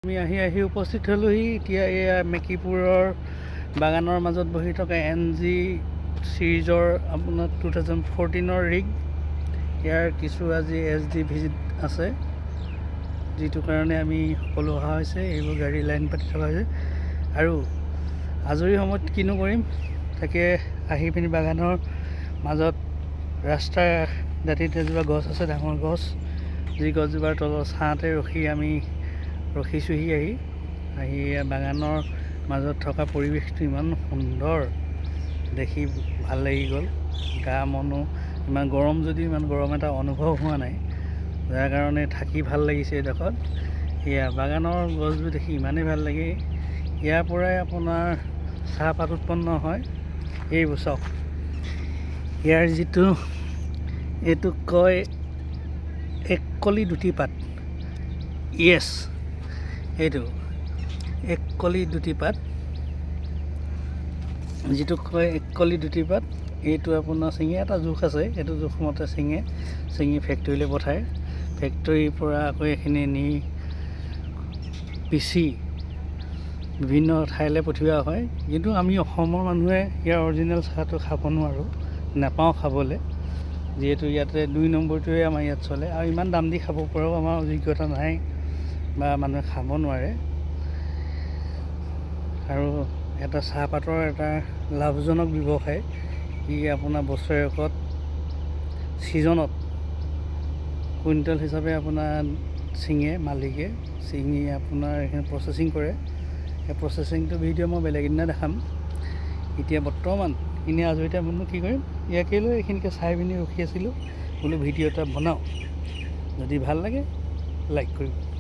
আমি আহি উপস্থিত হ'লোহি এতিয়া এয়া মেকিপুৰৰ বাগানৰ মাজত বহি থকা NG চিৰিজৰ আপোনাৰ 2014 ৰিগ। ইয়াৰ কিছু আজি SD ভিজিট আছে, যিটো কাৰণে আমি সকলো অহা হৈছে। এইবোৰ গাড়ী লাইন পাতি থকা হৈছে আৰু আজৰি সময়ত কিনো কৰিম তাকে আহি পিনি বাগানৰ মাজত ৰাস্তাৰ দাঁতিত এজোপা গছ আছে, ডাঙৰ গছ, যি গছজোপাৰ তলত ছাঁতে ৰখিছোঁহি। আহি বাগানৰ মাজত থকা পৰিৱেশটো ইমান সুন্দৰ দেখি ভাল লাগি গ'ল। গা মনো ইমান গৰম যদিও ইমান গৰম এটা অনুভৱ হোৱা নাই, যাৰ কাৰণে থাকি ভাল লাগিছে এইডোখৰত। এয়া বাগানৰ গছবোৰ দেখি ইমানেই ভাল লাগে। ইয়াৰ পৰাই আপোনাৰ চাহপাত উৎপন্ন হয়। এইবোৰ চাওক, ইয়াৰ যিটো এইটোক কয় এককলি দুটি পাত। য়েছ, এইটো এককলি দুটি পাত, যিটো কয় এককলি দুটি পাত। এইটো আপোনাৰ ছিঙে এটা জোখ আছে, এইটো জোখমতে ছিঙি ফেক্টৰীলৈ পঠায়। ফেক্টৰীৰ পৰা আকৌ এইখিনি নি পিচি বিভিন্ন ঠাইলৈ পঠিওৱা হয়। কিন্তু আমি অসমৰ মানুহে ইয়াৰ অৰিজিনেল চাহটো খাব নাপাওঁ খাবলৈ, যিহেতু ইয়াতে 2 নম্বৰটোৱে আমাৰ ইয়াত চলে আৰু ইমান দাম দি খাব পৰাও আমাৰ অভিজ্ঞতা নাই বা মানুহে খাব নোৱাৰে। আৰু এটা চাহপাতৰ এটা লাভজনক ব্যৱসায়। ই আপোনাৰ বছৰেকত ছিজনত কুইণ্টেল হিচাপে আপোনাৰ ছিঙে, মালিকে ছিঙি আপোনাৰ এইখিনি প্ৰচেছিং কৰে। সেই প্ৰচেছিংটো ভিডিঅ' মই বেলেগ এদিনা দেখাম। এতিয়া বৰ্তমান এনেই আজৰি টাইমতনো কি কৰিম, ইয়াকে লৈ এইখিনিকে চাই পিনি ৰখি আছিলোঁ। বোলো ভিডিঅ' এটা বনাওঁ, যদি ভাল লাগে লাইক কৰিব।